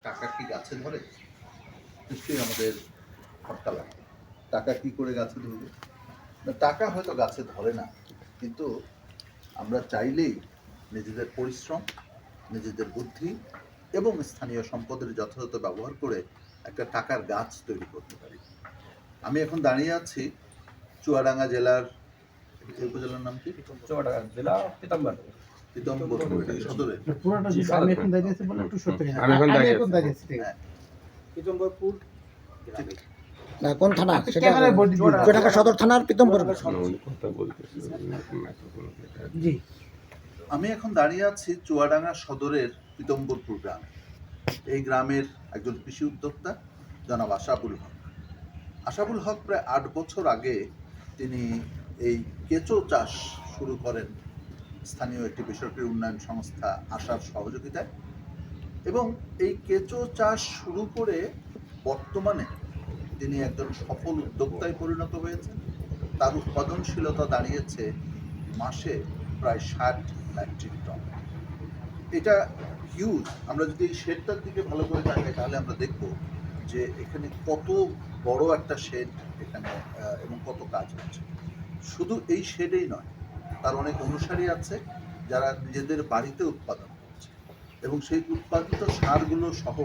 টাকা কি গাছে ধরে? নিশ্চয়ই আমাদের হরতাল আছে। টাকা কি করে গাছে ধরবে? না, টাকা হয়তো গাছে ধরে না, কিন্তু আমরা চাইলেই নিজেদের পরিশ্রম, নিজেদের বুদ্ধি এবং স্থানীয় সম্পদের যথাযথ ব্যবহার করে একটা টাকার গাছ তৈরি করতে পারি। আমি এখন দাঁড়িয়ে আছি চুয়াডাঙ্গা জেলার, এই উপজেলার নাম কি? চুয়াডাঙ্গা জেলা পীতাম্বরপুর পীতম্বরপুর সদরে। পুরোটা জি, আমি এখন দাঁড়িয়ে আছি বলে একটু সত্যি আমি এখন দাঁড়িয়ে আছি ঠিক আছে। হ্যাঁ, পীতাম্বরপুর না কোন থানা সেটা ক্যামেরায় বডি চুয়াডাঙ্গা সদর থানার পিতমপুর। জি আমি এখন দাঁড়িয়ে আছি চুয়াডাঙ্গা সদরের পীতম্বরপুর গ্রামে। এই গ্রামের একজন কৃষি উদ্যোক্তা জনাব আশাবুল হক। আশাবুল হক প্রায় ৮ বছর আগে তিনি এই কেঁচো চাষ শুরু করেন স্থানীয় একটি বেসরকারি উন্নয়ন সংস্থা আশার সহযোগিতায়, এবং এই কেঁচো চাষ শুরু করে বর্তমানে তিনি একজন সফল উদ্যোক্তায় পরিণত হয়েছেন। তার উৎপাদনশীলতা দাঁড়িয়েছে মাসে প্রায় ৬০ মেট্রিক টন। এটা হিউজ। আমরা যদি এই শেডটার দিকে ভালো করে তাকাই তাহলে আমরা দেখব যে এখানে কত বড় একটা শেড এখানে, এবং কত কাজ হচ্ছে। শুধু এই শেডেই নয়, তার অনেক অনুসারী আছে যারা নিজেদের বাড়িতে উৎপাদন করছে, এবং সেই উৎপাদিত সারগুলো সহ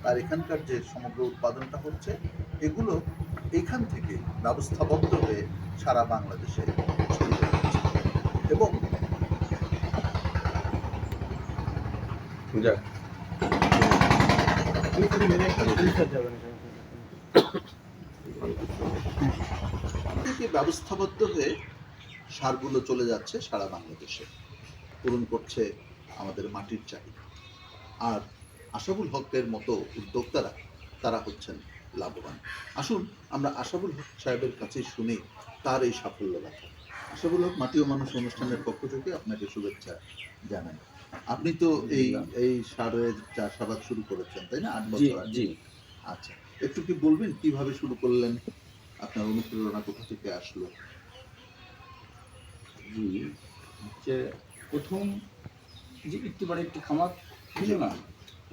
তার এখানকার যে সমগ্র উৎপাদনটা হচ্ছে, এগুলো এখান থেকে ব্যবস্থাবদ্ধ হয়ে সারা বাংলাদেশে ছড়িয়ে পড়ছে। এবং থেকে ব্যবস্থাবদ্ধ হয়ে সারগুলো চলে যাচ্ছে সারা বাংলাদেশে, পূরণ করছে আমাদের মাটির চাহিদা। আর আশাবুল হকের মতো উদ্যোক্তারা তারা হচ্ছেন লাভবান। আসুন আমরা আশাবুল হক সাহেবের কাছে শুনি তার এই সাফল্য কথা। আশাবুল হক, মাটি ও মানুষ অনুষ্ঠানের পক্ষ থেকে আপনাকে শুভেচ্ছা জানাই। আপনি তো এই সারের চাষাবাদ শুরু করেছেন, তাই না? ৮ বছর আগে। জি আচ্ছা, একটু কি বলবেন কিভাবে শুরু করলেন, আপনার অনুপ্রেরণা কোথা থেকে আসলো? জি হচ্ছে প্রথম যে একটু বাড়ি একটি খামার ছিল না,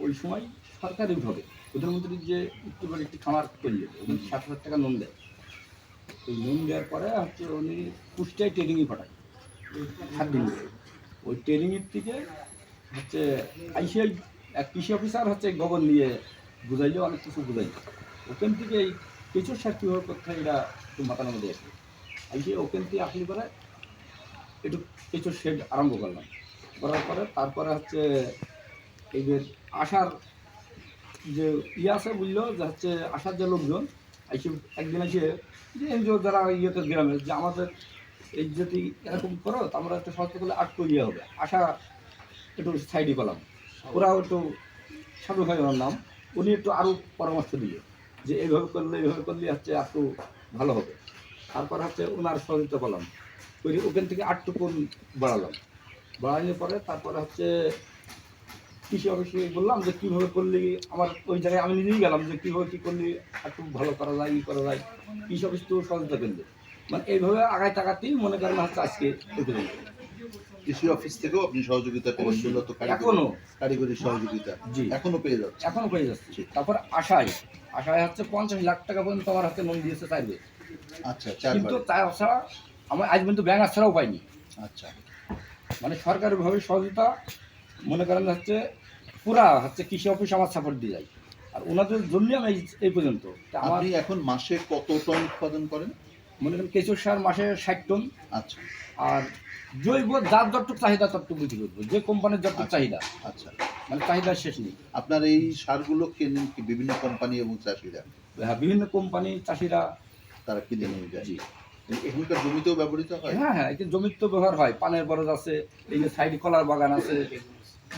ওই সময় সরকারিভাবে প্রধানমন্ত্রীর যে একটু বাড়ি একটি খামার করলে উনি ৭,০০০ টাকা লোন দেয়। ওই লোন দেওয়ার পরে হচ্ছে উনি কুষ্টিয়ায় ট্রেনিংয়ে পাঠায় ৭ দিন ধরে। ওই ট্রেনিংয়ের থেকে হচ্ছে আইসিআই এক কৃষি অফিসার হচ্ছে গোবর নিয়ে বুঝাইলেও অনেক কিছু বুঝাইলো। ওখান থেকে এই কেঁচো সার কীভাবে করতে হয় এটা একটু মাথার মধ্যে আসে। আইসিআই ওখান থেকে আসলে পরে একটু কেঁচোর শেড আরম্ভ করলাম। করার পরে তারপরে হচ্ছে এই যে আসার যে আছে বুঝলো যে হচ্ছে আসার যে লোকজন এসে একদিন এসে যে এনজিও যারা ইয়েতে গ্রামের যে আমাদের এই যদি এরকম করো তো আমরা একটু সহজ করলে আটকো ইয়ে হবে, আশা একটু সাইডে পেলাম। ওরাও একটু সাধু ভাই ওনার নাম, উনি একটু আরও পরামর্শ দিলে যে এইভাবে করলে হচ্ছে একটু ভালো হবে। তারপর হচ্ছে ওনার সহযোগিতা পেলাম, ওখান থেকে আটটুকুন বাড়ালাম। বাড়ানোর পরে তারপরে হচ্ছে কৃষি অফিসে বললাম যে কীভাবে করলে আমার ওই জায়গায় আমি নিজেই গেলাম যে কীভাবে কী করলে একটু ভালো করা যায় ই করা যায়। কৃষি অফিস তো সহযোগিতা করলে মানে এইভাবে আগায় টাকাতেই মনে করেন হচ্ছে আজকে কৃষি অফিস থেকেও আপনি সহযোগিতা পেলেন, মূলত এখনো কারিগরি সহযোগিতা জি এখনো পেয়ে যাচ্ছে। এখনো পেয়ে যাচ্ছে। তারপর আশায় হচ্ছে ৫০ লাখ টাকা পর্যন্ত আমার হাতে লোন দিয়েছে চাইবে। আচ্ছা, কিন্তু তাছাড়া আমার আজ পর্যন্ত ব্যাংক ছাড়াও পাইনি। আচ্ছা, মানে সরকারিভাবে সহযোগিতা মনে করেন হচ্ছে পুরা হচ্ছে কৃষি অফিস আমার সাপোর্ট দিয়ে যায়, আর ওনাদের জন্য আমি এই পর্যন্ত আমার আপনি এখন মাসে কত টন উৎপাদন করেন? মনে করেন কেঁচো সার মাসে ৬০ টন, আচ্ছা, আর জৈব যার যতটুকু চাহিদা ততটুকু বিক্রি করবো, যে কোম্পানির যতটুকু চাহিদা, আচ্ছা। মানে চাহিদার শেষ নেই। আপনার এই সারগুলো কেনেন কি বিভিন্ন কোম্পানি এবং চাষিরা? হ্যাঁ, বিভিন্ন কোম্পানি চাষিরা তারা কিনে নিয়ে যায়। জি এখানকার জমিতেও ব্যবহৃত হয়? হ্যাঁ হ্যাঁ, এই যে জমির তো ব্যবহার হয়, পানের বরজ আছে, এই যে সাইডে কলার বাগান আছে,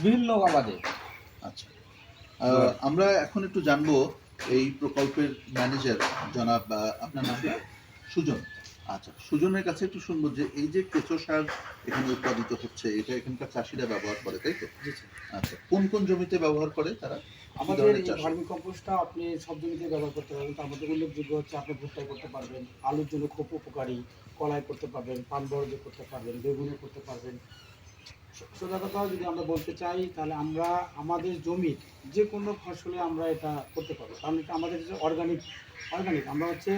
বিভিন্ন আবাদে। আচ্ছা, আমরা এখন একটু জানবো এই প্রকল্পের ম্যানেজার জনাব, আপনার নামটা? সুজন। আচ্ছা, সুজনের কাছে একটু শুনবো যে এই যে কেঁচো সার এখানে উৎপাদিত হচ্ছে, এটা এখানকার চাষিরা ব্যবহার করে, তাই তো? আচ্ছা, কোন কোন জমিতে ব্যবহার করে তারা? আমাদের এই ভার্মি কম্পোস্টটা আপনি সব জমিতে ব্যবহার করতে পারবেন। তার মধ্যে উল্লেখযোগ্য হচ্ছে আপনি ভুট্টায় করতে পারবেন, আলুর জন্য খুব উপকারী, কলায় করতে পারবেন, পান বরজে করতে পারবেন, বেগুনে করতে পারবেন, সোজা কথা যদি আমরা বলতে চাই তাহলে আমরা আমাদের জমির যে কোনো ফসলে আমরা এটা করতে পারবো, কারণ এটা আমাদের যে অর্গানিক আমরা হচ্ছে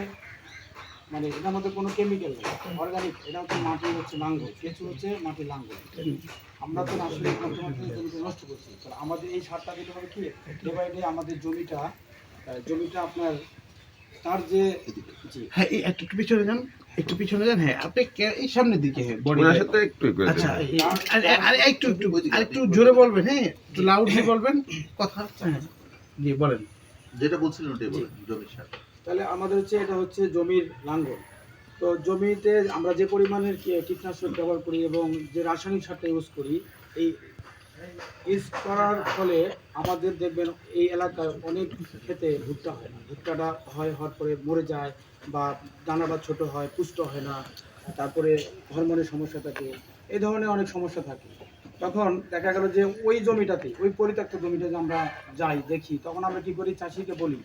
মানে এটার মধ্যে কোনো কেমিক্যাল নেই, অর্গানিক। এটা হচ্ছে মাটি হচ্ছে লাঙ্গল, কিছু হচ্ছে মাটি লাঙ্গল। আমরা তো আসলে জমিটা নষ্ট করছি, তাহলে আমাদের এই সারটা দিতে হবে কি ডে বাই ডে আমাদের জমিটা আপনার তার যে জি হ্যাঁ একটু একটু পিছনে যান হ্যাঁ আপনি এই সামনের দিকে হ্যাঁ বডি আচ্ছা একটু জোরে বলবেন, হ্যাঁ একটু লাউডলি বলবেন কথা। হ্যাঁ জি বলেন। যেটা বলছিলেন ওটাই বলেন, জমির সার। তাহলে আমাদের হচ্ছে এটা হচ্ছে জমির লাঙ্গল। তো জমিতে আমরা যে পরিমাণের কীটনাশক ব্যবহার করি এবং যে রাসায়নিক সারটা ইউজ করি, এই ইউজ করার ফলে আমাদের দেখবেন এই এলাকায় অনেক ক্ষেতে ভুট্টা হয় না, ভুট্টাটা হওয়ার পরে মরে যায় বা দানাটা ছোট হয়, পুষ্ট হয় না, তারপরে হরমোনের সমস্যা থাকে, এই ধরনের অনেক সমস্যা থাকে। তখন দেখা গেল যে ওই জমিটাতে, ওই পরিত্যক্ত জমিটাতে আমরা যাই দেখি, তখন আমরা কী করি, চাষিকে বলি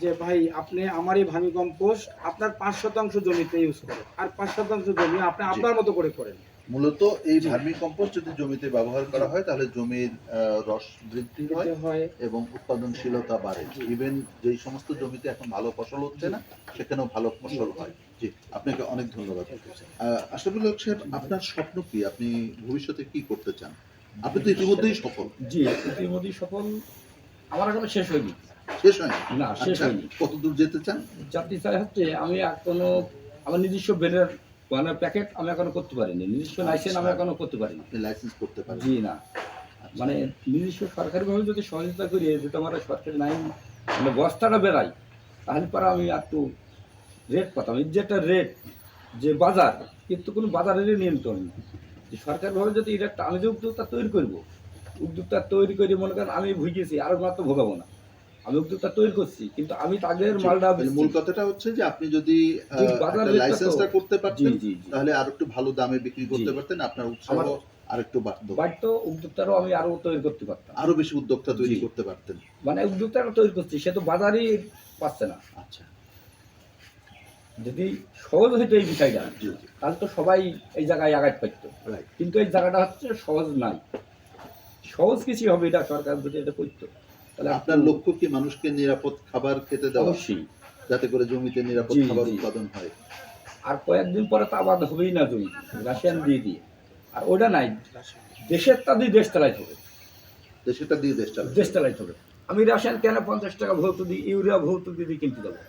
যে ভাই আপনি আমার এই ভার্মি কম্পোস্ট আপনার 5% জমিতে ইউজ করেন, আর 5% জমি আপনি আপনার মতো করে করেন। মূলত এই ভার্মি কম্পোস্ট যদি জমিতে ব্যবহার করা হয় তাহলে জমির রস বৃদ্ধি হয় এবং উৎপাদনশীলতা বাড়ে। ইভেন যেই সমস্ত জমিতে এখন ভালো ফসল হচ্ছে না সেখানেও ভালো ফসল হয়। জি, আপনাকে অনেক ধন্যবাদ। আশরাফুল হক সাহেব, আপনার স্বপ্ন কি? আপনি ভবিষ্যতে কি করতে চান? আপনি তো ইতিমধ্যেই সফল। জি, ইতিমধ্যেই সফল। আমার এখনো শেষ হয়নি। শেষ হয়নি? না, শেষ আচ্ছা, হয়নি। কত দূর যেতে চান? জানতে চাই হচ্ছে আমি এখনো আমার নিজস্ব ব্যানার মানে প্যাকেট আমি এখনো করতে পারিনি, নিজস্ব লাইসেন্স আমি এখনো করতে পারিনি। আপনি লাইসেন্স করতে পারেন? জি না, মানে নিজস্ব সরকারিভাবে যদি সহযোগিতা করি, যদি আমার সরকারি লাইন মানে বস্তাটা বেরাই, তাহলে পরে আমি একটু রেট কথা আমি যে একটা রেট যে বাজার, কিন্তু কোনো বাজারেরই নিয়ন্ত্রণ নেই। যে সরকারিভাবে যদি এটা একটা আমি যে উদ্যোক্তা তৈরি করবো, উদ্যোক্তা তৈরি করে মনে করেন আমি ভুগেছি আর মাত্র ভোগাবো না, আমি উদ্যোক্তা তৈরি করছি কিন্তু আমি তাদের মালটা মূল কথাটা হচ্ছে যে আপনি যদি লাইসেন্সটা করতে পারতেন তাহলে আর একটু ভালো দামে বিক্রি করতে পারতেন, আপনার উৎসাহ আর একটু বাড়তো, উদ্যোক্তারও আমি আরো তৈরি করতে পারতাম, আরো বেশি উদ্যোক্তা তৈরি করতে পারতেন। মানে উদ্যোক্তারা তৈরি করছি, সে তো বাজারই পাচ্ছে না। আচ্ছা, যদি সহজ হইতো এই বিষয়টা তাহলে তো সবাই এই জায়গায় আঘাত পাইত, কিন্তু এই জায়গাটা হচ্ছে সহজ নাই। সহজ কিছু হবে এটা সরকার যদি এটা করতো। তাহলে আপনার লক্ষ্য কি মানুষকে নিরাপদ খাবার খেতে দেওয়া, অবশ্যই, যাতে করে জমিতে নিরাপদ খাবার উৎপাদন হয়। আর কয়েকদিন পরে তো আবাদ হবেই না জমি রাশিয়ান দিয়ে, আর ওটা নাই, দেশের তা দিয়ে দেশ চালাইতে হবে, দেশেরটা দিয়ে দেশ চালাইতে হবে। আমি রাশিয়ান কেন 50 টাকা ভৌত দিই, ইউরিয়া ভৌত দিয়ে কিনতে দেবো?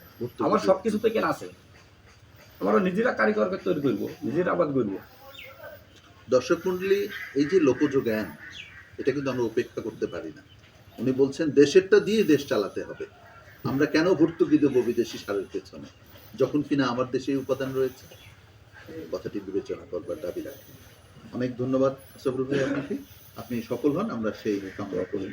আমার সব কিছু তো কেনা আছে, আমরা নিজেরা কারিগরকে তৈরি করবো, নিজেরা আবাদ করবো। দর্শক মন্ডলী, এই যে লোকজ জ্ঞান, এটা কিন্তু আমরা উপেক্ষা করতে পারি না। উনি বলছেন দেশেরটা দিয়ে দেশ চালাতে হবে, আমরা কেন ভর্তুকি দেবো বিদেশি সারের পেছনে যখন কিনা আমার দেশে উপাদান রয়েছে? কথাটি বিবেচনা করবার দাবি রাখি। অনেক ধন্যবাদ আশরাফুল ভাই আপনাকে, আপনি সফল হন, আমরা সেই কামনা করি।